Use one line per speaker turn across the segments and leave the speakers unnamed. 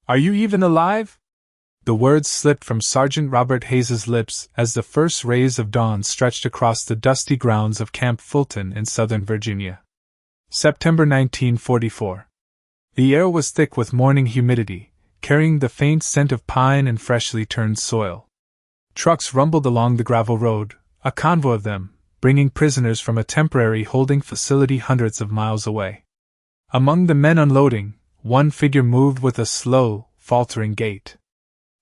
Are you even alive? The words slipped from Sergeant Robert Hayes's lips as the first rays of dawn stretched across the dusty grounds of Camp Fulton in Southern Virginia. September 1944. The air was thick with morning humidity, carrying the faint scent of pine and freshly turned soil. Trucks rumbled along the gravel road, a convoy of them, bringing prisoners from a temporary holding facility hundreds of miles away. Among the men unloading, one figure moved with a slow, faltering gait.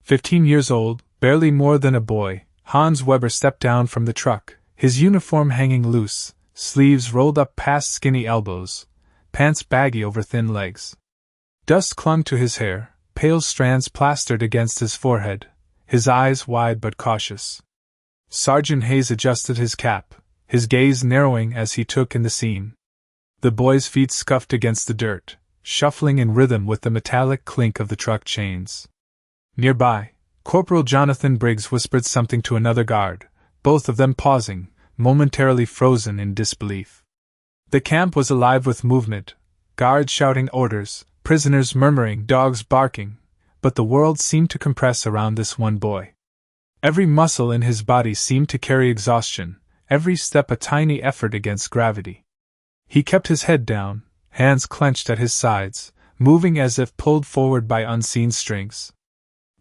15 years old, barely more than a boy, Hans Weber stepped down from the truck, his uniform hanging loose, sleeves rolled up past skinny elbows, pants baggy over thin legs. Dust clung to his hair, pale strands plastered against his forehead, his eyes wide but cautious. Sergeant Hayes adjusted his cap, his gaze narrowing as he took in the scene. The boy's feet scuffed against the dirt, shuffling in rhythm with the metallic clink of the truck chains. Nearby, Corporal Jonathan Briggs whispered something to another guard, both of them pausing, momentarily frozen in disbelief. The camp was alive with movement, guards shouting orders, prisoners murmuring, dogs barking, but the world seemed to compress around this one boy. Every muscle in his body seemed to carry exhaustion, every step a tiny effort against gravity. He kept his head down, hands clenched at his sides, moving as if pulled forward by unseen strings.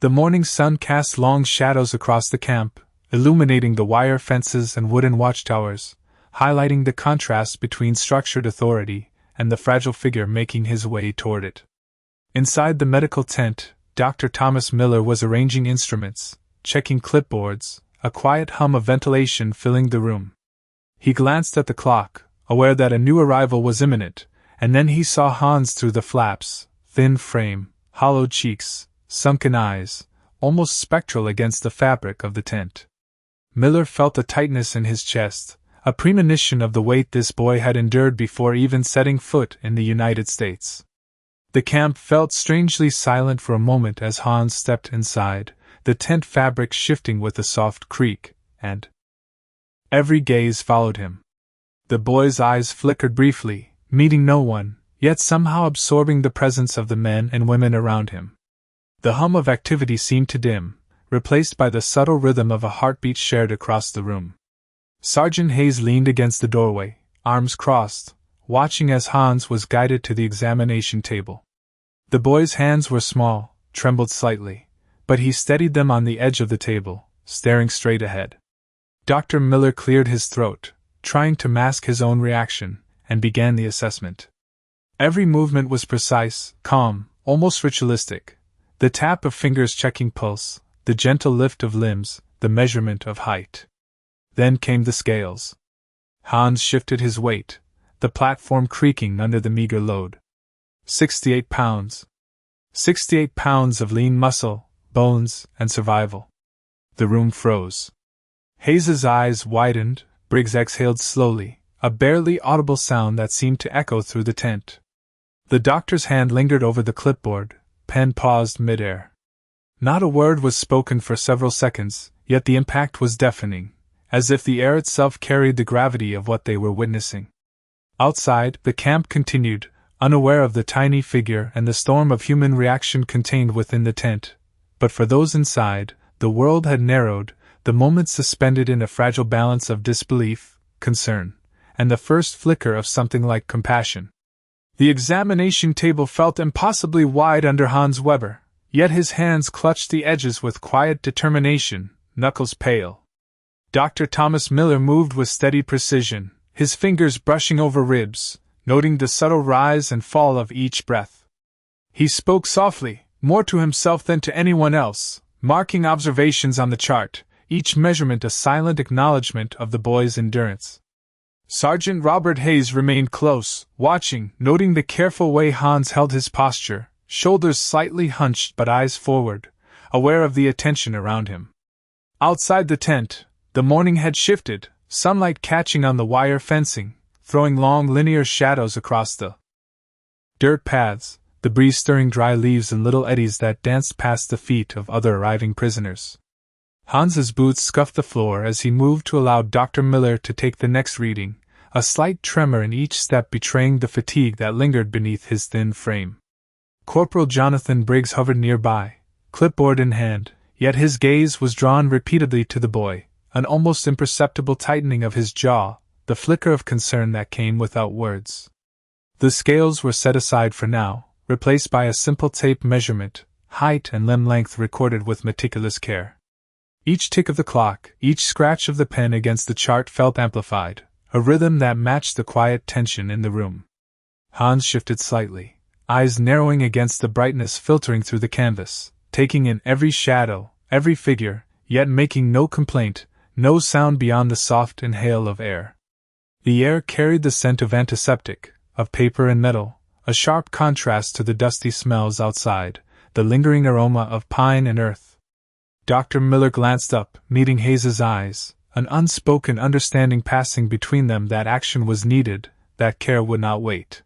The morning sun cast long shadows across the camp, illuminating the wire fences and wooden watchtowers, highlighting the contrast between structured authority and the fragile figure making his way toward it. Inside the medical tent, Dr. Thomas Miller was arranging instruments, checking clipboards, a quiet hum of ventilation filling the room. He glanced at the clock, aware that a new arrival was imminent, and then he saw Hans through the flaps, thin frame, hollowed cheeks, sunken eyes, almost spectral against the fabric of the tent. Miller felt a tightness in his chest, a premonition of the weight this boy had endured before even setting foot in the United States. The camp felt strangely silent for a moment as Hans stepped inside, the tent fabric shifting with a soft creak, and every gaze followed him. The boy's eyes flickered briefly, meeting no one, yet somehow absorbing the presence of the men and women around him. The hum of activity seemed to dim, replaced by the subtle rhythm of a heartbeat shared across the room. Sergeant Hayes leaned against the doorway, arms crossed, watching as Hans was guided to the examination table. The boy's hands were small, trembled slightly, but he steadied them on the edge of the table, staring straight ahead. Dr. Miller cleared his throat, trying to mask his own reaction, and began the assessment. Every movement was precise, calm, almost ritualistic. The tap of fingers checking pulse, the gentle lift of limbs, the measurement of height. Then came the scales. Hans shifted his weight, the platform creaking under the meager load. 68 pounds. 68 pounds of lean muscle, bones, and survival. The room froze. Hayes's eyes widened, Briggs exhaled slowly, a barely audible sound that seemed to echo through the tent. The doctor's hand lingered over the clipboard, pen paused mid-air. Not a word was spoken for several seconds, yet the impact was deafening, as if the air itself carried the gravity of what they were witnessing. Outside, the camp continued, unaware of the tiny figure and the storm of human reaction contained within the tent, but for those inside, the world had narrowed, the moments suspended in a fragile balance of disbelief, concern, and the first flicker of something like compassion. The examination table felt impossibly wide under Hans Weber, yet his hands clutched the edges with quiet determination, knuckles pale. Dr. Thomas Miller moved with steady precision, his fingers brushing over ribs, noting the subtle rise and fall of each breath. He spoke softly, more to himself than to anyone else, marking observations on the chart, each measurement a silent acknowledgement of the boy's endurance. Sergeant Robert Hayes remained close, watching, noting the careful way Hans held his posture, shoulders slightly hunched but eyes forward, aware of the attention around him. Outside the tent, the morning had shifted, sunlight catching on the wire fencing, throwing long linear shadows across the dirt paths, the breeze stirring dry leaves in little eddies that danced past the feet of other arriving prisoners. Hans's boots scuffed the floor as he moved to allow Dr. Miller to take the next reading, a slight tremor in each step betraying the fatigue that lingered beneath his thin frame. Corporal Jonathan Briggs hovered nearby, clipboard in hand, yet his gaze was drawn repeatedly to the boy, an almost imperceptible tightening of his jaw, the flicker of concern that came without words. The scales were set aside for now, replaced by a simple tape measurement, height and limb length recorded with meticulous care. Each tick of the clock, each scratch of the pen against the chart felt amplified, a rhythm that matched the quiet tension in the room. Hans shifted slightly, eyes narrowing against the brightness filtering through the canvas, taking in every shadow, every figure, yet making no complaint, no sound beyond the soft inhale of air. The air carried the scent of antiseptic, of paper and metal, a sharp contrast to the dusty smells outside, the lingering aroma of pine and earth. Dr. Miller glanced up, meeting Hayes's eyes, an unspoken understanding passing between them that action was needed, that care would not wait.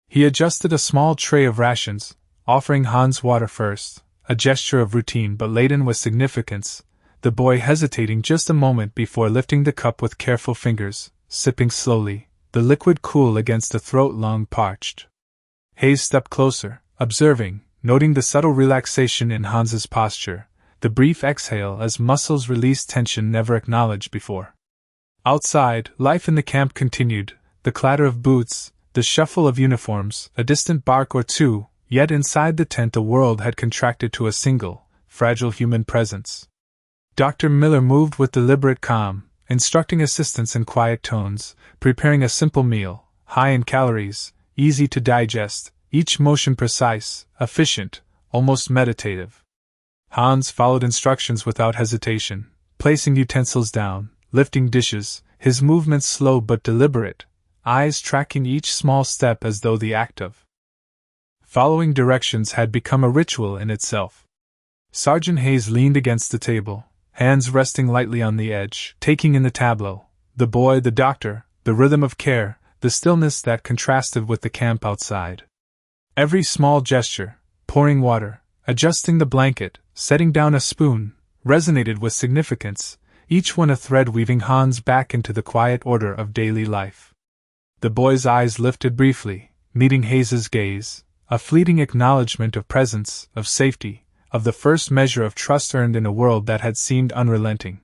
He adjusted a small tray of rations, offering Hans water first, a gesture of routine but laden with significance, the boy hesitating just a moment before lifting the cup with careful fingers, sipping slowly, the liquid cool against a throat long parched. Hayes stepped closer, observing, noting the subtle relaxation in Hans's posture, the brief exhale as muscles released tension never acknowledged before. Outside, life in the camp continued, the clatter of boots, the shuffle of uniforms, a distant bark or two, yet inside the tent the world had contracted to a single, fragile human presence. Dr. Miller moved with deliberate calm, instructing assistants in quiet tones, preparing a simple meal, high in calories, easy to digest, each motion precise, efficient, almost meditative. Hans followed instructions without hesitation, placing utensils down, lifting dishes, his movements slow but deliberate, eyes tracking each small step as though the act of following directions had become a ritual in itself. Sergeant Hayes leaned against the table, hands resting lightly on the edge, taking in the tableau, the boy, the doctor, the rhythm of care, the stillness that contrasted with the camp outside. Every small gesture, pouring water, adjusting the blanket, setting down a spoon, resonated with significance, each one a thread weaving Hans back into the quiet order of daily life. The boy's eyes lifted briefly, meeting Hayes's gaze, a fleeting acknowledgement of presence, of safety, of the first measure of trust earned in a world that had seemed unrelenting.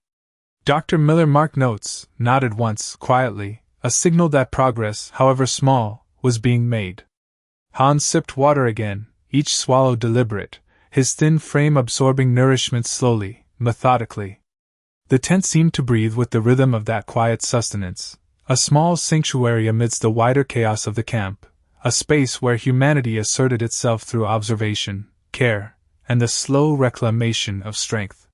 Dr. Miller marked notes, nodded once, quietly, a signal that progress, however small, was being made. Hans sipped water again, each swallow deliberate, his thin frame absorbing nourishment slowly, methodically. The tent seemed to breathe with the rhythm of that quiet sustenance, a small sanctuary amidst the wider chaos of the camp, a space where humanity asserted itself through observation, care, and the slow reclamation of strength.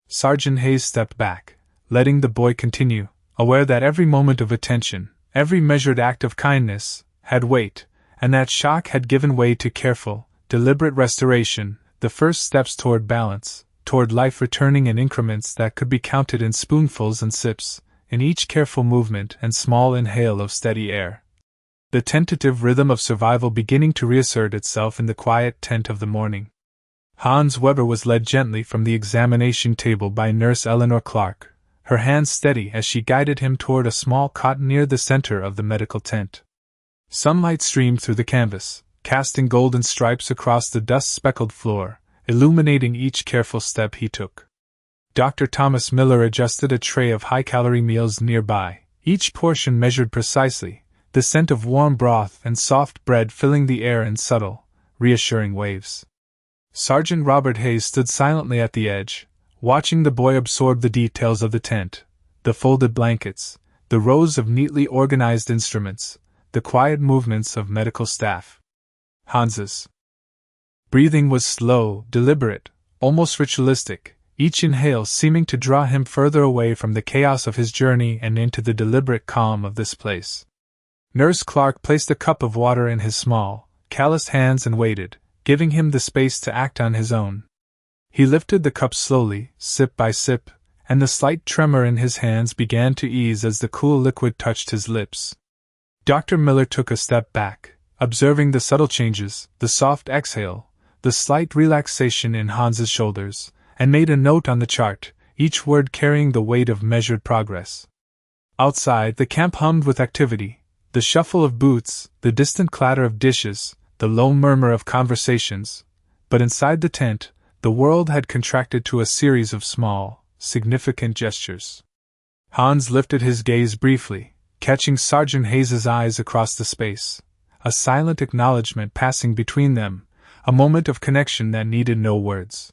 Sergeant Hayes stepped back, letting the boy continue, aware that every moment of attention, every measured act of kindness, had weight, and that shock had given way to careful, deliberate restoration, the first steps toward balance, toward life returning in increments that could be counted in spoonfuls and sips, in each careful movement and small inhale of steady air. The tentative rhythm of survival beginning to reassert itself in the quiet tent of the morning. Hans Weber was led gently from the examination table by Nurse Eleanor Clark, her hands steady as she guided him toward a small cot near the center of the medical tent. Sunlight streamed through the canvas, casting golden stripes across the dust-speckled floor, illuminating each careful step he took. Dr. Thomas Miller adjusted a tray of high-calorie meals nearby, each portion measured precisely, the scent of warm broth and soft bread filling the air in subtle, reassuring waves. Sergeant Robert Hayes stood silently at the edge, watching the boy absorb the details of the tent, the folded blankets, the rows of neatly organized instruments, the quiet movements of medical staff. Hans's breathing was slow, deliberate, almost ritualistic, each inhale seeming to draw him further away from the chaos of his journey and into the deliberate calm of this place. Nurse Clark placed a cup of water in his small, calloused hands and waited, giving him the space to act on his own. He lifted the cup slowly, sip by sip, and the slight tremor in his hands began to ease as the cool liquid touched his lips. Dr. Miller took a step back, observing the subtle changes, the soft exhale, the slight relaxation in Hans's shoulders, and made a note on the chart, each word carrying the weight of measured progress. Outside, the camp hummed with activity, the shuffle of boots, the distant clatter of dishes, the low murmur of conversations, but inside the tent, the world had contracted to a series of small, significant gestures. Hans lifted his gaze briefly, catching Sergeant Hayes's eyes across the space, a silent acknowledgement passing between them, a moment of connection that needed no words.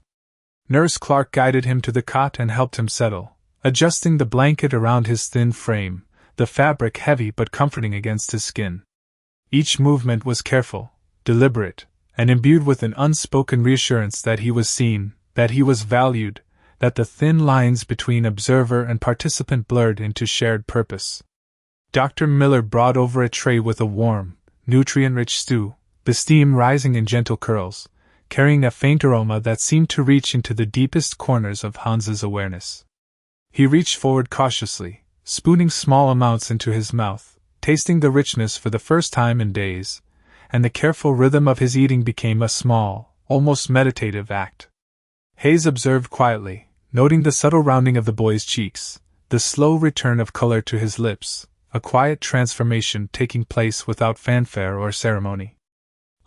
Nurse Clark guided him to the cot and helped him settle, adjusting the blanket around his thin frame, the fabric heavy but comforting against his skin. Each movement was careful, deliberate, and imbued with an unspoken reassurance that he was seen, that he was valued, that the thin lines between observer and participant blurred into shared purpose. Dr. Miller brought over a tray with a warm, nutrient-rich stew, the steam rising in gentle curls, carrying a faint aroma that seemed to reach into the deepest corners of Hans's awareness. He reached forward cautiously, spooning small amounts into his mouth, tasting the richness for the first time in days, and the careful rhythm of his eating became a small, almost meditative act. Hayes observed quietly, noting the subtle rounding of the boy's cheeks, the slow return of color to his lips, a quiet transformation taking place without fanfare or ceremony.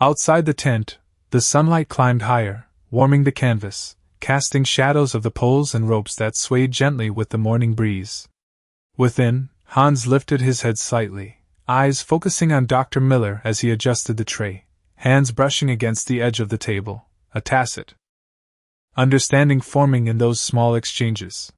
Outside the tent, the sunlight climbed higher, warming the canvas, casting shadows of the poles and ropes that swayed gently with the morning breeze. Within, Hans lifted his head slightly, eyes focusing on Dr. Miller as he adjusted the tray, hands brushing against the edge of the table, a tacit understanding forming in those small exchanges.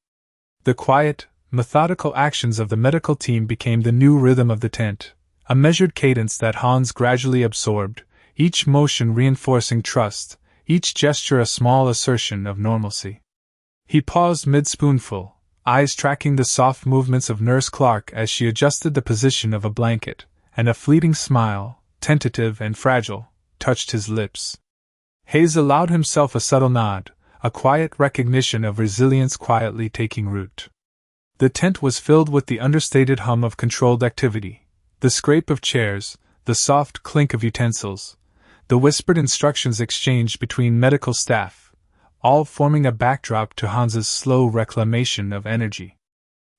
The quiet, methodical actions of the medical team became the new rhythm of the tent, a measured cadence that Hans gradually absorbed, each motion reinforcing trust, each gesture a small assertion of normalcy. He paused mid-spoonful, eyes tracking the soft movements of Nurse Clark as she adjusted the position of a blanket, and a fleeting smile, tentative and fragile, touched his lips. Hayes allowed himself a subtle nod, a quiet recognition of resilience quietly taking root. The tent was filled with the understated hum of controlled activity, the scrape of chairs, the soft clink of utensils, the whispered instructions exchanged between medical staff, all forming a backdrop to Hans's slow reclamation of energy.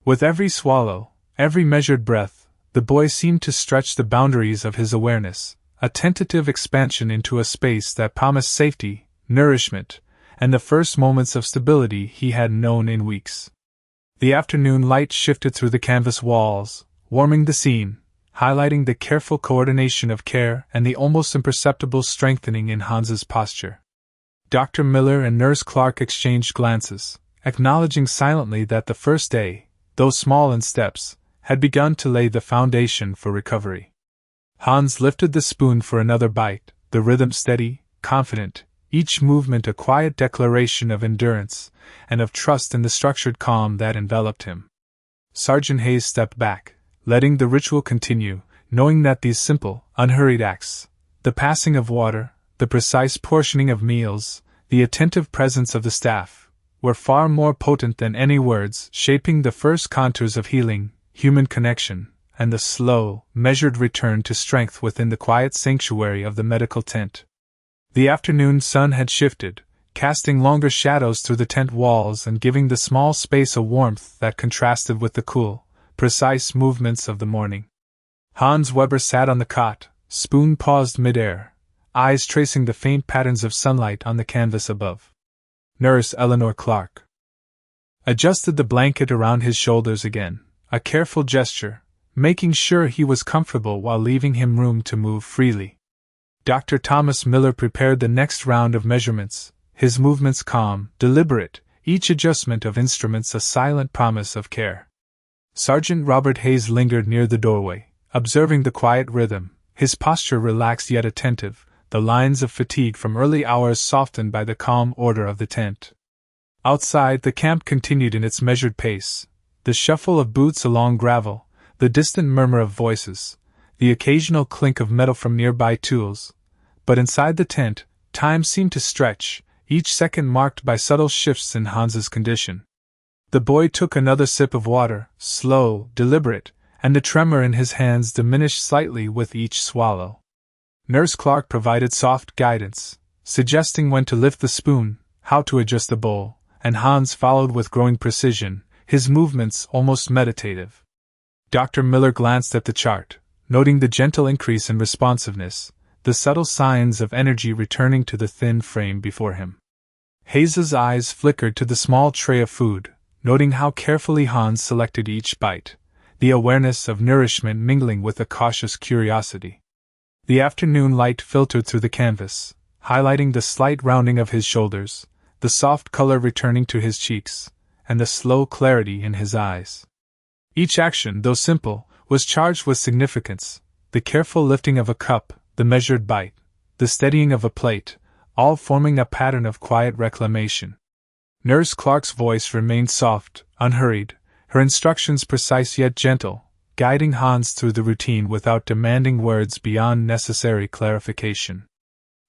With every swallow, every measured breath, the boy seemed to stretch the boundaries of his awareness, a tentative expansion into a space that promised safety, nourishment, and the first moments of stability he had known in weeks. The afternoon light shifted through the canvas walls, warming the scene, highlighting the careful coordination of care and the almost imperceptible strengthening in Hans's posture. Dr. Miller and Nurse Clark exchanged glances, acknowledging silently that the first day, though small in steps, had begun to lay the foundation for recovery. Hans lifted the spoon for another bite, the rhythm steady, confident, each movement a quiet declaration of endurance and of trust in the structured calm that enveloped him. Sergeant Hayes stepped back, letting the ritual continue, knowing that these simple, unhurried acts, the passing of water, the precise portioning of meals, the attentive presence of the staff, were far more potent than any words, shaping the first contours of healing, human connection, and the slow, measured return to strength within the quiet sanctuary of the medical tent. The afternoon sun had shifted, casting longer shadows through the tent walls and giving the small space a warmth that contrasted with the cool, precise movements of the morning. Hans Weber sat on the cot, spoon paused midair, eyes tracing the faint patterns of sunlight on the canvas above. Nurse Eleanor Clark adjusted the blanket around his shoulders again, a careful gesture, making sure he was comfortable while leaving him room to move freely. Dr. Thomas Miller prepared the next round of measurements, his movements calm, deliberate, each adjustment of instruments a silent promise of care. Sergeant Robert Hayes lingered near the doorway, observing the quiet rhythm, his posture relaxed yet attentive, the lines of fatigue from early hours softened by the calm order of the tent. Outside, the camp continued in its measured pace, the shuffle of boots along gravel, the distant murmur of voices, the occasional clink of metal from nearby tools. But inside the tent, time seemed to stretch, each second marked by subtle shifts in Hans's condition. The boy took another sip of water, slow, deliberate, and the tremor in his hands diminished slightly with each swallow. Nurse Clark provided soft guidance, suggesting when to lift the spoon, how to adjust the bowl, and Hans followed with growing precision, his movements almost meditative. Dr. Miller glanced at the chart, noting the gentle increase in responsiveness, the subtle signs of energy returning to the thin frame before him. Hayes's eyes flickered to the small tray of food, noting how carefully Hans selected each bite, the awareness of nourishment mingling with a cautious curiosity. The afternoon light filtered through the canvas, highlighting the slight rounding of his shoulders, the soft color returning to his cheeks, and the slow clarity in his eyes. Each action, though simple, was charged with significance: the careful lifting of a cup, the measured bite, the steadying of a plate, all forming a pattern of quiet reclamation. Nurse Clark's voice remained soft, unhurried, her instructions precise yet gentle, guiding Hans through the routine without demanding words beyond necessary clarification.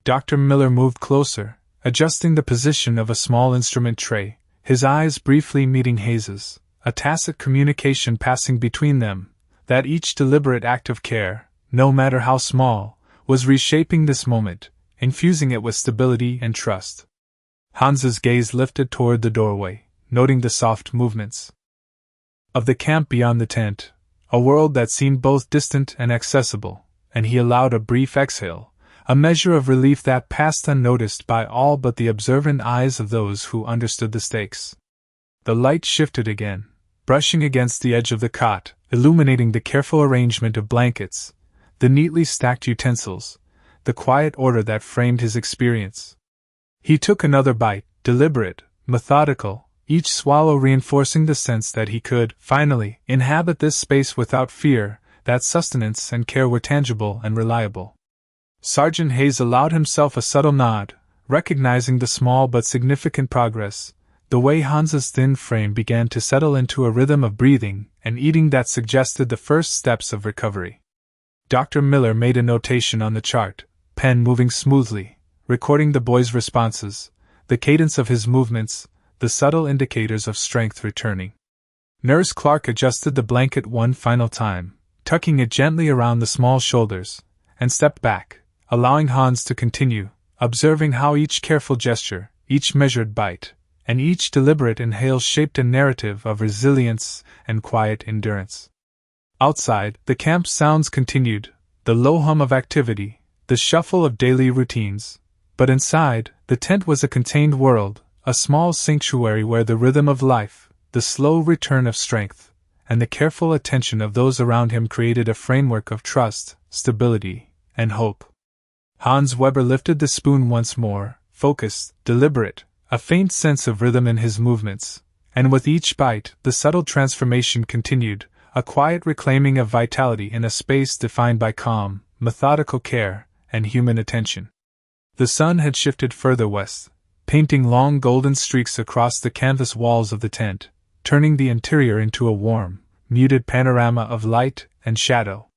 Dr. Miller moved closer, adjusting the position of a small instrument tray, his eyes briefly meeting Hayes's, a tacit communication passing between them, that each deliberate act of care, no matter how small, was reshaping this moment, infusing it with stability and trust. Hans's gaze lifted toward the doorway, noting the soft movements of the camp beyond the tent, a world that seemed both distant and accessible, and he allowed a brief exhale, a measure of relief that passed unnoticed by all but the observant eyes of those who understood the stakes. The light shifted again, brushing against the edge of the cot, illuminating the careful arrangement of blankets, the neatly stacked utensils, the quiet order that framed his experience. He took another bite, deliberate, methodical, each swallow reinforcing the sense that he could, finally, inhabit this space without fear, that sustenance and care were tangible and reliable. Sergeant Hayes allowed himself a subtle nod, recognizing the small but significant progress, the way Hans's thin frame began to settle into a rhythm of breathing and eating that suggested the first steps of recovery. Dr. Miller made a notation on the chart, pen moving smoothly, recording the boy's responses, the cadence of his movements, the subtle indicators of strength returning. Nurse Clark adjusted the blanket one final time, tucking it gently around the small shoulders, and stepped back, allowing Hans to continue, observing how each careful gesture, each measured bite, and each deliberate inhale shaped a narrative of resilience and quiet endurance. Outside, the camp sounds continued, the low hum of activity, the shuffle of daily routines, but inside, the tent was a contained world, a small sanctuary where the rhythm of life, the slow return of strength, and the careful attention of those around him created a framework of trust, stability, and hope. Hans Weber lifted the spoon once more, focused, deliberate, a faint sense of rhythm in his movements, and with each bite, the subtle transformation continued, a quiet reclaiming of vitality in a space defined by calm, methodical care, and human attention. The sun had shifted further west, painting long golden streaks across the canvas walls of the tent, turning the interior into a warm, muted panorama of light and shadow.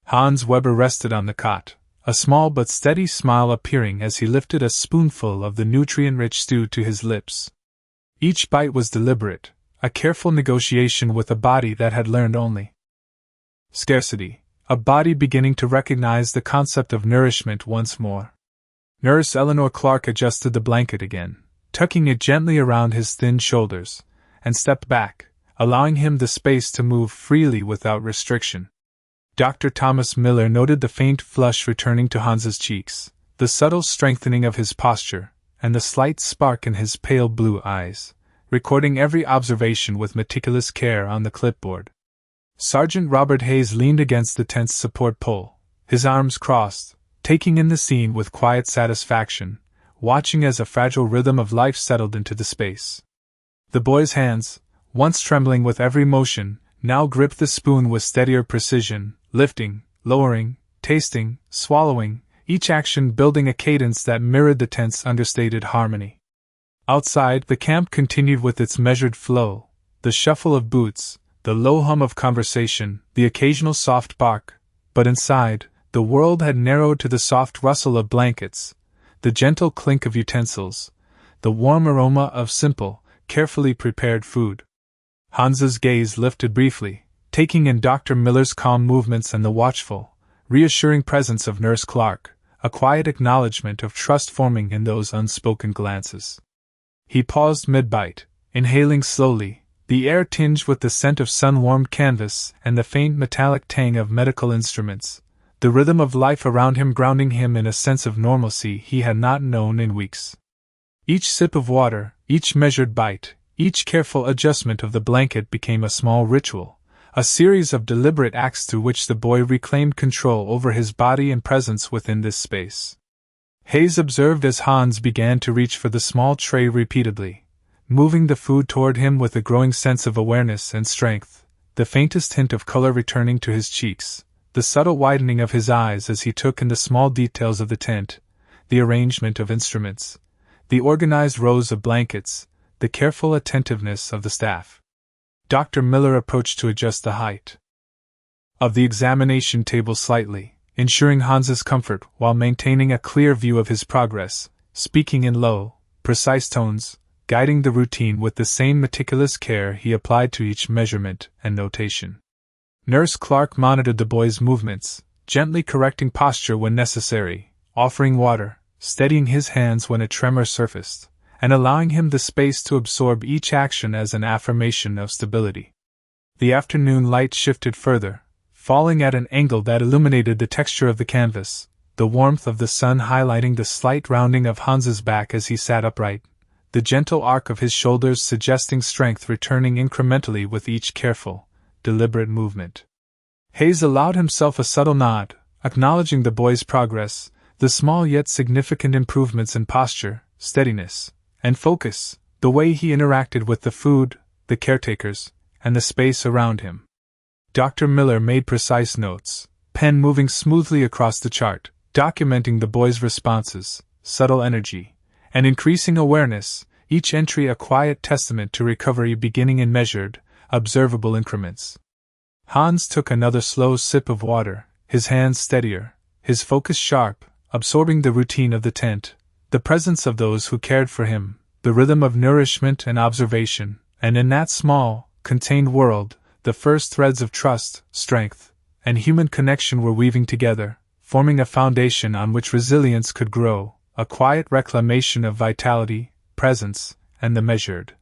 Hans Weber rested on the cot, a small but steady smile appearing as he lifted a spoonful of the nutrient-rich stew to his lips. Each bite was deliberate, a careful negotiation with a body that had learned only scarcity, a body beginning to recognize the concept of nourishment once more. Nurse Eleanor Clark adjusted the blanket again, tucking it gently around his thin shoulders, and stepped back, allowing him the space to move freely without restriction. Dr. Thomas Miller noted the faint flush returning to Hans's cheeks, the subtle strengthening of his posture, and the slight spark in his pale blue eyes, recording every observation with meticulous care on the clipboard. Sergeant Robert Hayes leaned against the tent's support pole, his arms crossed, taking in the scene with quiet satisfaction, watching as a fragile rhythm of life settled into the space. The boy's hands, once trembling with every motion, now gripped the spoon with steadier precision, lifting, lowering, tasting, swallowing, each action building a cadence that mirrored the tent's understated harmony. Outside, the camp continued with its measured flow, the shuffle of boots, the low hum of conversation, the occasional soft bark, but inside, the world had narrowed to the soft rustle of blankets, the gentle clink of utensils, the warm aroma of simple, carefully prepared food. Hans's gaze lifted briefly, taking in Dr. Miller's calm movements and the watchful, reassuring presence of Nurse Clark, a quiet acknowledgement of trust forming in those unspoken glances. He paused mid-bite, inhaling slowly, the air tinged with the scent of sun-warmed canvas and the faint metallic tang of medical instruments, the rhythm of life around him grounding him in a sense of normalcy he had not known in weeks. Each sip of water, each measured bite, each careful adjustment of the blanket became a small ritual, a series of deliberate acts through which the boy reclaimed control over his body and presence within this space. Hayes observed as Hans began to reach for the small tray repeatedly, moving the food toward him with a growing sense of awareness and strength, the faintest hint of color returning to his cheeks, the subtle widening of his eyes as he took in the small details of the tent, the arrangement of instruments, the organized rows of blankets, the careful attentiveness of the staff. Dr. Miller approached to adjust the height of the examination table slightly, ensuring Hans's comfort while maintaining a clear view of his progress, speaking in low, precise tones, guiding the routine with the same meticulous care he applied to each measurement and notation. Nurse Clark monitored the boy's movements, gently correcting posture when necessary, offering water, steadying his hands when a tremor surfaced, and allowing him the space to absorb each action as an affirmation of stability. The afternoon light shifted further, falling at an angle that illuminated the texture of the canvas, the warmth of the sun highlighting the slight rounding of Hans's back as he sat upright, the gentle arc of his shoulders suggesting strength returning incrementally with each careful, deliberate movement. Hayes allowed himself a subtle nod, acknowledging the boy's progress, the small yet significant improvements in posture, steadiness, and focus, the way he interacted with the food, the caretakers, and the space around him. Dr. Miller made precise notes, pen moving smoothly across the chart, documenting the boy's responses, subtle energy, and increasing awareness, each entry a quiet testament to recovery beginning in measured, observable increments. Hans took another slow sip of water, his hands steadier, his focus sharp, absorbing the routine of the tent, the presence of those who cared for him, the rhythm of nourishment and observation, and in that small, contained world, the first threads of trust, strength, and human connection were weaving together, forming a foundation on which resilience could grow, a quiet reclamation of vitality, presence, and the measured,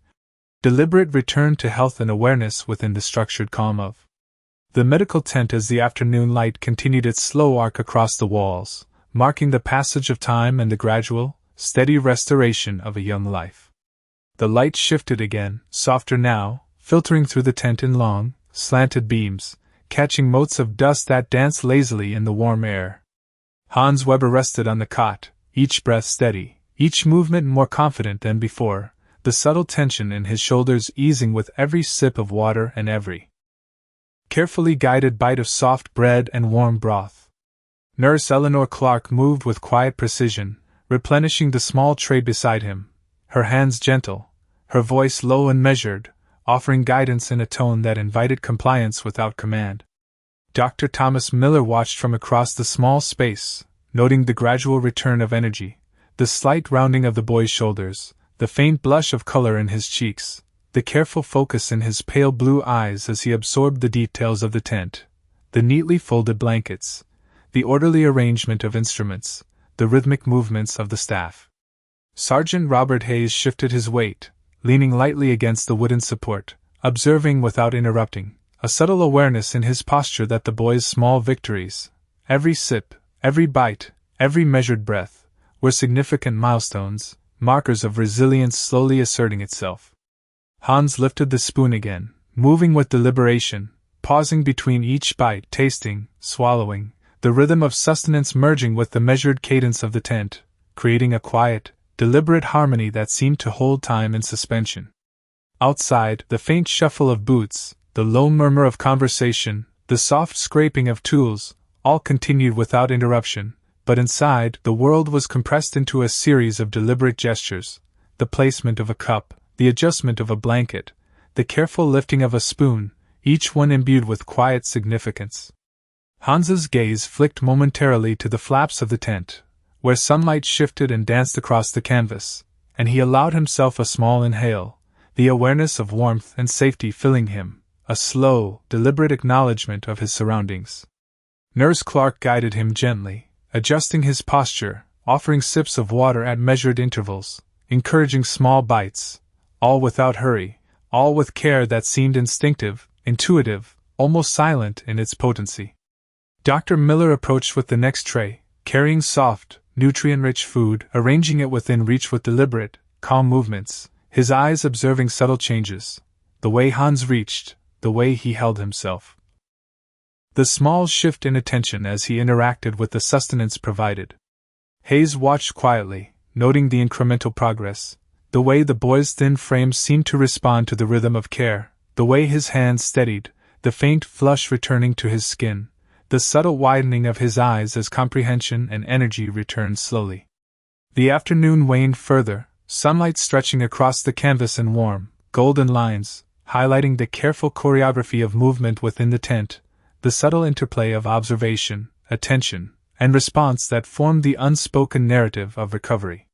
deliberate return to health and awareness within the structured calm of the medical tent as the afternoon light continued its slow arc across the walls, marking the passage of time and the gradual, steady restoration of a young life. The light shifted again, softer now, filtering through the tent in long, slanted beams, catching motes of dust that danced lazily in the warm air. Hans Weber rested on the cot, each breath steady, each movement more confident than before, the subtle tension in his shoulders easing with every sip of water and every carefully guided bite of soft bread and warm broth. Nurse Eleanor Clark moved with quiet precision, replenishing the small tray beside him, her hands gentle, her voice low and measured, offering guidance in a tone that invited compliance without command. Dr. Thomas Miller watched from across the small space, noting the gradual return of energy, the slight rounding of the boy's shoulders, the faint blush of color in his cheeks, the careful focus in his pale blue eyes as he absorbed the details of the tent, the neatly folded blankets, the orderly arrangement of instruments, the rhythmic movements of the staff. Sergeant Robert Hayes shifted his weight, leaning lightly against the wooden support, observing without interrupting, a subtle awareness in his posture that the boy's small victories, every sip, every bite, every measured breath, were significant milestones, markers of resilience slowly asserting itself. Hans lifted the spoon again, moving with deliberation, pausing between each bite, tasting, swallowing, the rhythm of sustenance merging with the measured cadence of the tent, creating a quiet, deliberate harmony that seemed to hold time in suspension. Outside, the faint shuffle of boots, the low murmur of conversation, the soft scraping of tools, all continued without interruption, but inside, the world was compressed into a series of deliberate gestures, the placement of a cup, the adjustment of a blanket, the careful lifting of a spoon, each one imbued with quiet significance. Hans's gaze flicked momentarily to the flaps of the tent, where sunlight shifted and danced across the canvas, and he allowed himself a small inhale, the awareness of warmth and safety filling him, a slow, deliberate acknowledgement of his surroundings. Nurse Clark guided him gently, adjusting his posture, offering sips of water at measured intervals, encouraging small bites, all without hurry, all with care that seemed instinctive, intuitive, almost silent in its potency. Dr. Miller approached with the next tray, carrying soft, nutrient-rich food, arranging it within reach with deliberate, calm movements, his eyes observing subtle changes, the way Hans reached, the way he held himself. The small shift in attention as he interacted with the sustenance provided. Hayes watched quietly, noting the incremental progress, the way the boy's thin frame seemed to respond to the rhythm of care, the way his hands steadied, the faint flush returning to his skin, the subtle widening of his eyes as comprehension and energy returned slowly. The afternoon waned further, sunlight stretching across the canvas in warm, golden lines, highlighting the careful choreography of movement within the tent, the subtle interplay of observation, attention, and response that formed the unspoken narrative of recovery.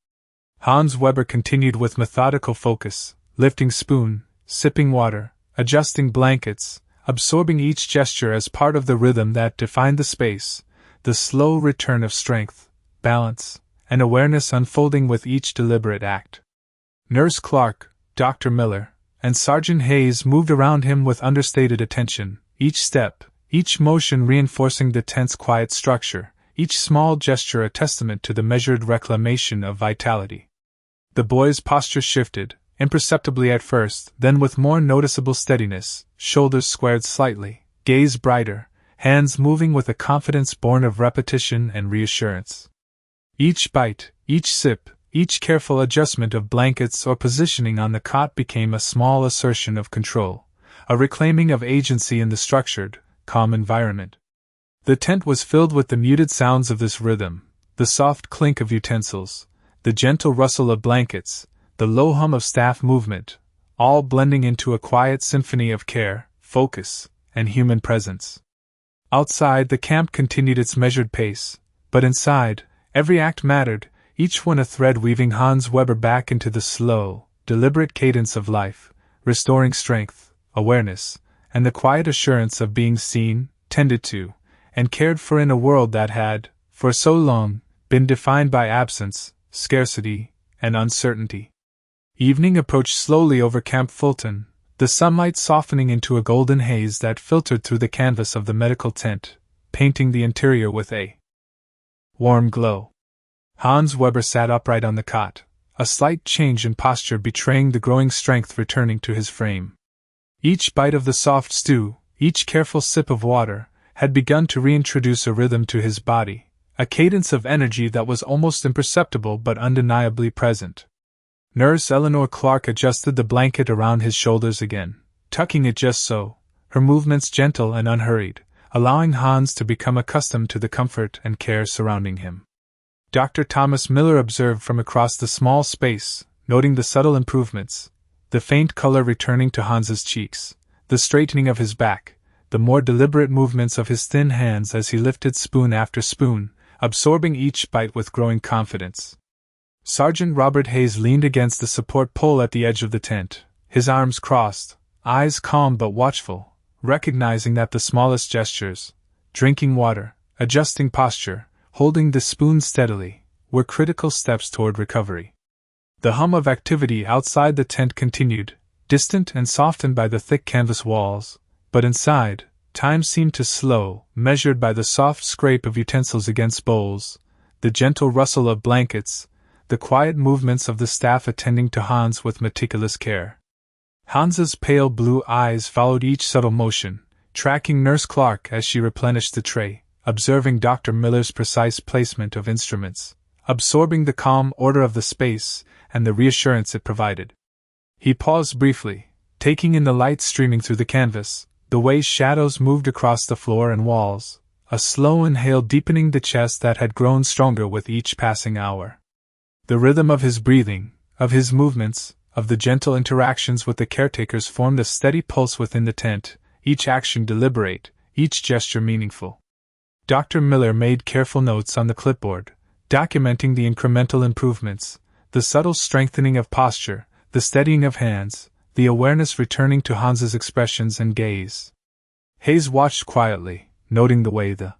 Hans Weber continued with methodical focus, lifting spoon, sipping water, adjusting blankets, absorbing each gesture as part of the rhythm that defined the space, the slow return of strength, balance, and awareness unfolding with each deliberate act. Nurse Clark, Dr. Miller, and Sergeant Hayes moved around him with understated attention, each step, each motion reinforcing the tent's quiet structure, each small gesture a testament to the measured reclamation of vitality. The boy's posture shifted, imperceptibly at first, then with more noticeable steadiness, shoulders squared slightly, gaze brighter, hands moving with a confidence born of repetition and reassurance. Each bite, each sip, each careful adjustment of blankets or positioning on the cot became a small assertion of control, a reclaiming of agency in the structured, calm environment. The tent was filled with the muted sounds of this rhythm, the soft clink of utensils, the gentle rustle of blankets, the low hum of staff movement, all blending into a quiet symphony of care, focus, and human presence. Outside, the camp continued its measured pace, but inside, every act mattered, each one a thread weaving Hans Weber back into the slow, deliberate cadence of life, restoring strength, awareness, and the quiet assurance of being seen, tended to, and cared for in a world that had, for so long, been defined by absence, scarcity, and uncertainty. Evening approached slowly over Camp Fulton, the sunlight softening into a golden haze that filtered through the canvas of the medical tent, painting the interior with a warm glow. Hans Weber sat upright on the cot, a slight change in posture betraying the growing strength returning to his frame. Each bite of the soft stew, each careful sip of water, had begun to reintroduce a rhythm to his body, a cadence of energy that was almost imperceptible but undeniably present. Nurse Eleanor Clark adjusted the blanket around his shoulders again, tucking it just so, her movements gentle and unhurried, allowing Hans to become accustomed to the comfort and care surrounding him. Dr. Thomas Miller observed from across the small space, noting the subtle improvements, the faint color returning to Hans's cheeks, the straightening of his back, the more deliberate movements of his thin hands as he lifted spoon after spoon, absorbing each bite with growing confidence. Sergeant Robert Hayes leaned against the support pole at the edge of the tent, his arms crossed, eyes calm but watchful, recognizing that the smallest gestures, drinking water, adjusting posture, holding the spoon steadily, were critical steps toward recovery. The hum of activity outside the tent continued, distant and softened by the thick canvas walls, but inside, time seemed to slow, measured by the soft scrape of utensils against bowls, the gentle rustle of blankets, the quiet movements of the staff attending to Hans with meticulous care. Hans's pale blue eyes followed each subtle motion, tracking Nurse Clark as she replenished the tray, observing Dr. Miller's precise placement of instruments, absorbing the calm order of the space and the reassurance it provided. He paused briefly, taking in the light streaming through the canvas, the way shadows moved across the floor and walls, a slow inhale deepening the chest that had grown stronger with each passing hour. The rhythm of his breathing, of his movements, of the gentle interactions with the caretakers formed a steady pulse within the tent, each action deliberate, each gesture meaningful. Dr. Miller made careful notes on the clipboard, documenting the incremental improvements, the subtle strengthening of posture, the steadying of hands, the awareness returning to Hans's expressions and gaze. Hayes watched quietly, noting the way the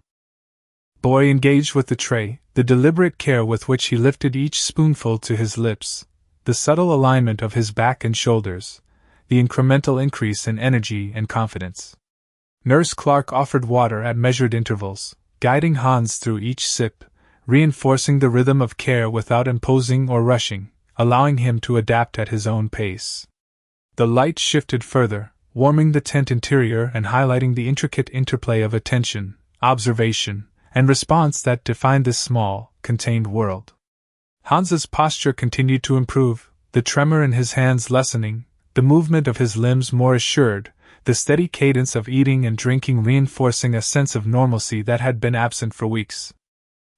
boy engaged with the tray, the deliberate care with which he lifted each spoonful to his lips, the subtle alignment of his back and shoulders, the incremental increase in energy and confidence. Nurse Clark offered water at measured intervals, guiding Hans through each sip, reinforcing the rhythm of care without imposing or rushing, allowing him to adapt at his own pace. The light shifted further, warming the tent interior and highlighting the intricate interplay of attention, observation, and response that defined this small, contained world. Hans's posture continued to improve, the tremor in his hands lessening, the movement of his limbs more assured, the steady cadence of eating and drinking reinforcing a sense of normalcy that had been absent for weeks.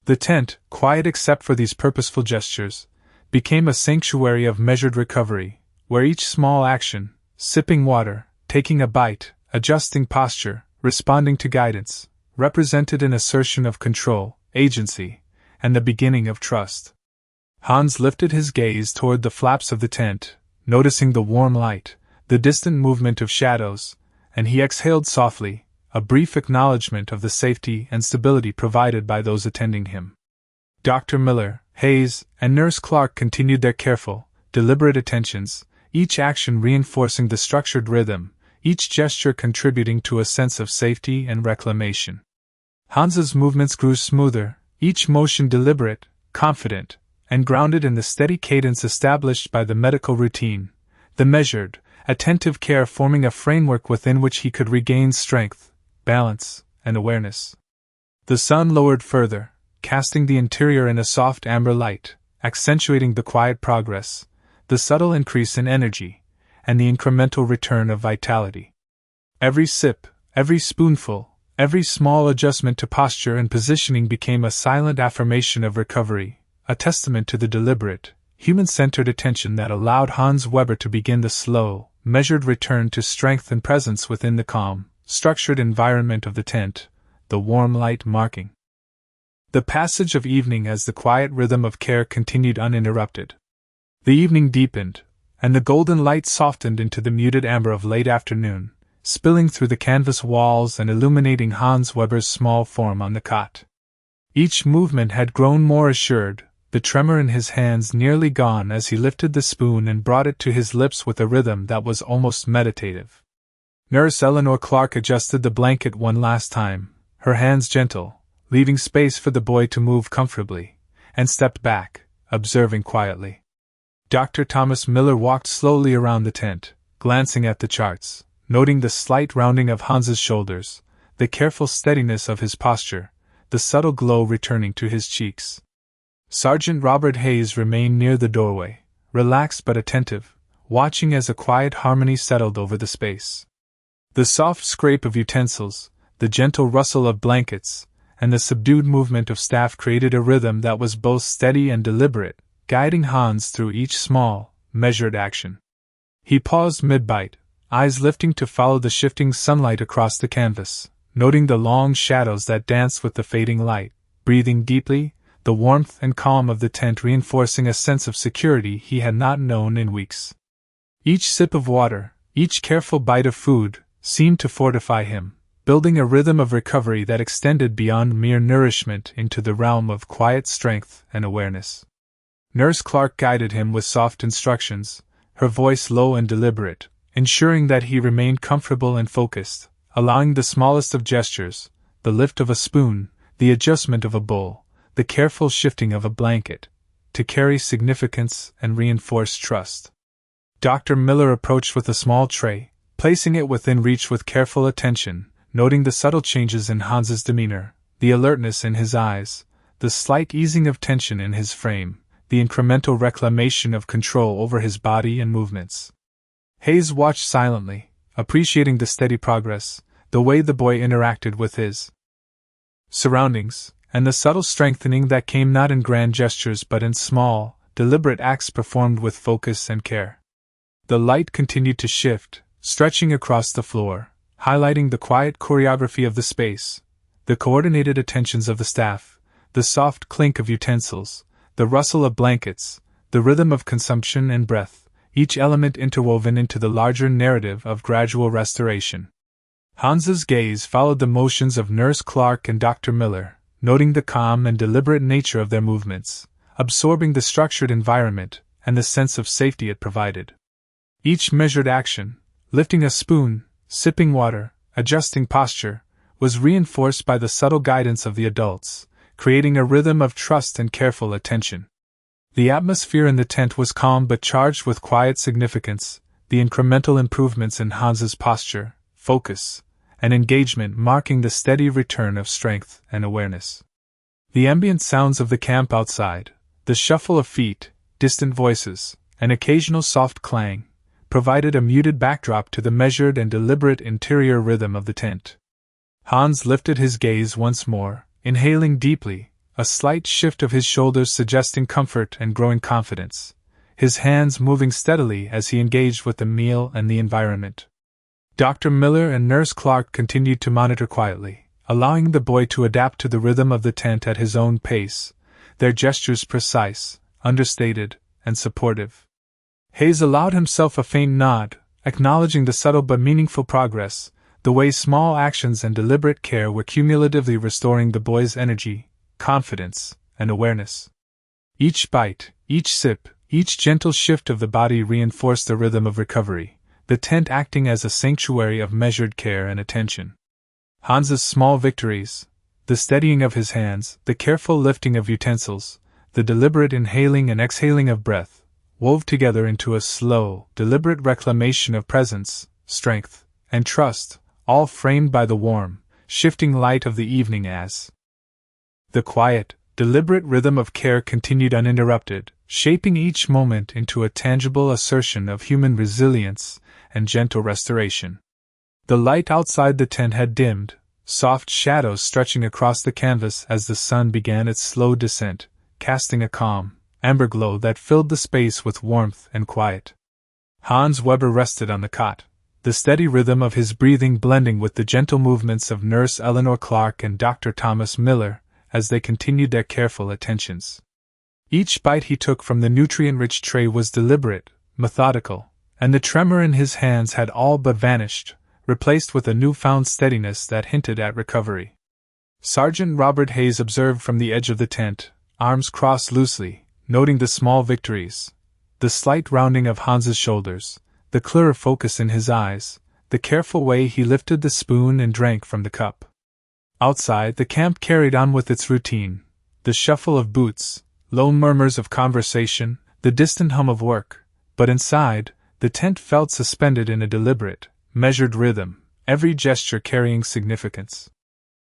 The tent, quiet except for these purposeful gestures, became a sanctuary of measured recovery, where each small action, sipping water, taking a bite, adjusting posture, responding to guidance, represented an assertion of control, agency, and the beginning of trust. Hans lifted his gaze toward the flaps of the tent, noticing the warm light, the distant movement of shadows, and he exhaled softly, a brief acknowledgement of the safety and stability provided by those attending him. Dr. Miller, Hayes, and Nurse Clark continued their careful, deliberate attentions, each action reinforcing the structured rhythm, each gesture contributing to a sense of safety and reclamation. Hans's movements grew smoother, each motion deliberate, confident, and grounded in the steady cadence established by the medical routine, the measured, attentive care forming a framework within which he could regain strength, balance, and awareness. The sun lowered further, casting the interior in a soft amber light, accentuating the quiet progress, the subtle increase in energy, and the incremental return of vitality. Every sip, every spoonful, every small adjustment to posture and positioning became a silent affirmation of recovery, a testament to the deliberate, human-centered attention that allowed Hans Weber to begin the slow, measured return to strength and presence within the calm, structured environment of the tent, the warm light marking the passage of evening as the quiet rhythm of care continued uninterrupted. The evening deepened, and the golden light softened into the muted amber of late afternoon, spilling through the canvas walls and illuminating Hans Weber's small form on the cot. Each movement had grown more assured, the tremor in his hands nearly gone as he lifted the spoon and brought it to his lips with a rhythm that was almost meditative. Nurse Eleanor Clark adjusted the blanket one last time, her hands gentle, leaving space for the boy to move comfortably, and stepped back, observing quietly. Dr. Thomas Miller walked slowly around the tent, glancing at the charts, noting the slight rounding of Hans's shoulders, the careful steadiness of his posture, the subtle glow returning to his cheeks. Sergeant Robert Hayes remained near the doorway, relaxed but attentive, watching as a quiet harmony settled over the space. The soft scrape of utensils, the gentle rustle of blankets, and the subdued movement of staff created a rhythm that was both steady and deliberate, guiding Hans through each small, measured action. He paused mid-bite, eyes lifting to follow the shifting sunlight across the canvas, noting the long shadows that danced with the fading light, breathing deeply, the warmth and calm of the tent reinforcing a sense of security he had not known in weeks. Each sip of water, each careful bite of food, seemed to fortify him, building a rhythm of recovery that extended beyond mere nourishment into the realm of quiet strength and awareness. Nurse Clark guided him with soft instructions, her voice low and deliberate, ensuring that he remained comfortable and focused, allowing the smallest of gestures, the lift of a spoon, the adjustment of a bowl, the careful shifting of a blanket, to carry significance and reinforce trust. Dr. Miller approached with a small tray, placing it within reach with careful attention, noting the subtle changes in Hans's demeanor, the alertness in his eyes, the slight easing of tension in his frame, the incremental reclamation of control over his body and movements. Hayes watched silently, appreciating the steady progress, the way the boy interacted with his surroundings, and the subtle strengthening that came not in grand gestures but in small, deliberate acts performed with focus and care. The light continued to shift, stretching across the floor, highlighting the quiet choreography of the space, the coordinated attentions of the staff, the soft clink of utensils, the rustle of blankets, the rhythm of consumption and breath, each element interwoven into the larger narrative of gradual restoration. Hans's gaze followed the motions of Nurse Clark and Dr. Miller, noting the calm and deliberate nature of their movements, absorbing the structured environment and the sense of safety it provided. Each measured action, lifting a spoon, sipping water, adjusting posture, was reinforced by the subtle guidance of the adults, creating a rhythm of trust and careful attention. The atmosphere in the tent was calm but charged with quiet significance, the incremental improvements in Hans's posture, focus, and engagement marking the steady return of strength and awareness. The ambient sounds of the camp outside, the shuffle of feet, distant voices, an occasional soft clang, provided a muted backdrop to the measured and deliberate interior rhythm of the tent. Hans lifted his gaze once more, inhaling deeply, a slight shift of his shoulders suggesting comfort and growing confidence, his hands moving steadily as he engaged with the meal and the environment. Dr. Miller and Nurse Clark continued to monitor quietly, allowing the boy to adapt to the rhythm of the tent at his own pace, their gestures precise, understated, and supportive. Hayes allowed himself a faint nod, acknowledging the subtle but meaningful progress, the way small actions and deliberate care were cumulatively restoring the boy's energy, confidence, and awareness. Each bite, each sip, each gentle shift of the body reinforced the rhythm of recovery, the tent acting as a sanctuary of measured care and attention. Hans's small victories, the steadying of his hands, the careful lifting of utensils, the deliberate inhaling and exhaling of breath, wove together into a slow, deliberate reclamation of presence, strength, and trust, all framed by the warm, shifting light of the evening as the quiet, deliberate rhythm of care continued uninterrupted, shaping each moment into a tangible assertion of human resilience and gentle restoration. The light outside the tent had dimmed, soft shadows stretching across the canvas as the sun began its slow descent, casting a calm, amber glow that filled the space with warmth and quiet. Hans Weber rested on the cot, the steady rhythm of his breathing blending with the gentle movements of Nurse Eleanor Clark and Dr. Thomas Miller, as they continued their careful attentions. Each bite he took from the nutrient-rich tray was deliberate, methodical, and the tremor in his hands had all but vanished, replaced with a newfound steadiness that hinted at recovery. Sergeant Robert Hayes observed from the edge of the tent, arms crossed loosely, noting the small victories, the slight rounding of Hans's shoulders, the clearer focus in his eyes, the careful way he lifted the spoon and drank from the cup. Outside, the camp carried on with its routine, the shuffle of boots, low murmurs of conversation, the distant hum of work, but inside, the tent felt suspended in a deliberate, measured rhythm, every gesture carrying significance.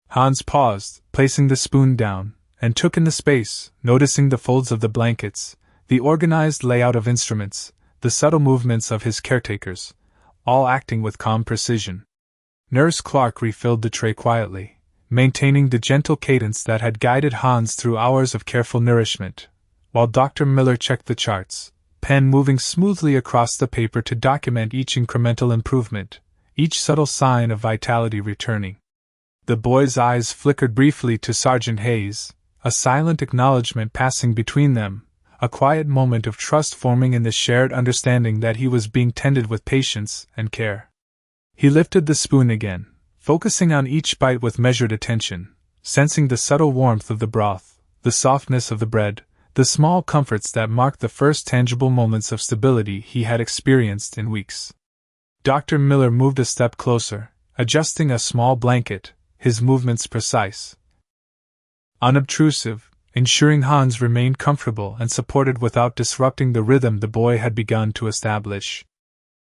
Hans paused, placing the spoon down, and took in the space, noticing the folds of the blankets, the organized layout of instruments, the subtle movements of his caretakers, all acting with calm precision. Nurse Clark refilled the tray quietly, maintaining the gentle cadence that had guided Hans through hours of careful nourishment, while Dr. Miller checked the charts, pen moving smoothly across the paper to document each incremental improvement, each subtle sign of vitality returning. The boy's eyes flickered briefly to Sergeant Hayes, a silent acknowledgement passing between them, a quiet moment of trust forming in the shared understanding that he was being tended with patience and care. He lifted the spoon again, focusing on each bite with measured attention, sensing the subtle warmth of the broth, the softness of the bread, the small comforts that marked the first tangible moments of stability he had experienced in weeks. Dr. Miller moved a step closer, adjusting a small blanket, his movements precise, unobtrusive, ensuring Hans remained comfortable and supported without disrupting the rhythm the boy had begun to establish.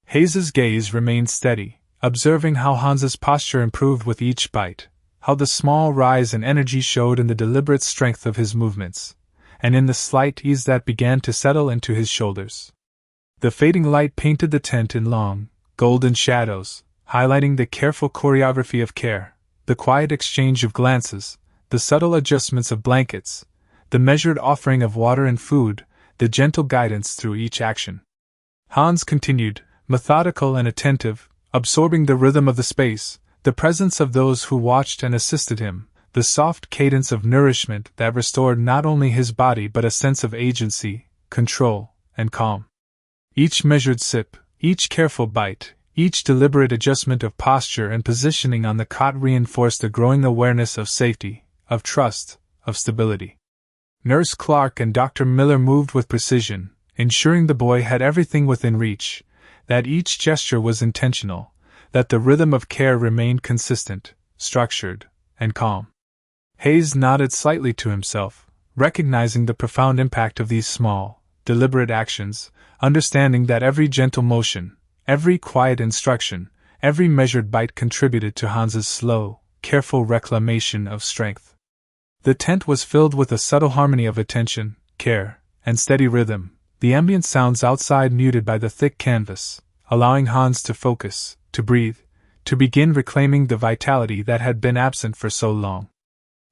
Hayes's gaze remained steady, observing how Hans's posture improved with each bite, how the small rise in energy showed in the deliberate strength of his movements, and in the slight ease that began to settle into his shoulders. The fading light painted the tent in long, golden shadows, highlighting the careful choreography of care, the quiet exchange of glances, the subtle adjustments of blankets, the measured offering of water and food, the gentle guidance through each action. Hans continued, methodical and attentive, absorbing the rhythm of the space, the presence of those who watched and assisted him, the soft cadence of nourishment that restored not only his body but a sense of agency, control, and calm. Each measured sip, each careful bite, each deliberate adjustment of posture and positioning on the cot reinforced a growing awareness of safety, of trust, of stability. Nurse Clark and Dr. Miller moved with precision, ensuring the boy had everything within reach, that each gesture was intentional, that the rhythm of care remained consistent, structured, and calm. Hayes nodded slightly to himself, recognizing the profound impact of these small, deliberate actions, understanding that every gentle motion, every quiet instruction, every measured bite contributed to Hans's slow, careful reclamation of strength. The tent was filled with a subtle harmony of attention, care, and steady rhythm, the ambient sounds outside muted by the thick canvas, allowing Hans to focus, to breathe, to begin reclaiming the vitality that had been absent for so long.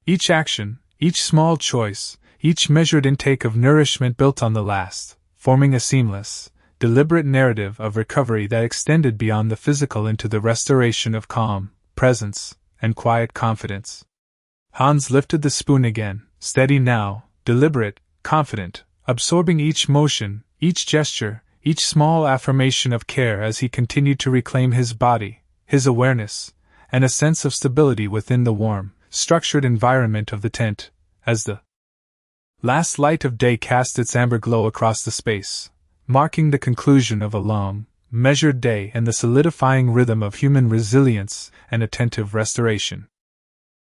Each action, each small choice, each measured intake of nourishment built on the last, forming a seamless, deliberate narrative of recovery that extended beyond the physical into the restoration of calm, presence, and quiet confidence. Hans lifted the spoon again, steady now, deliberate, confident, absorbing each motion, each gesture, each small affirmation of care as he continued to reclaim his body, his awareness, and a sense of stability within the warm, structured environment of the tent, as the last light of day cast its amber glow across the space, marking the conclusion of a long, measured day and the solidifying rhythm of human resilience and attentive restoration.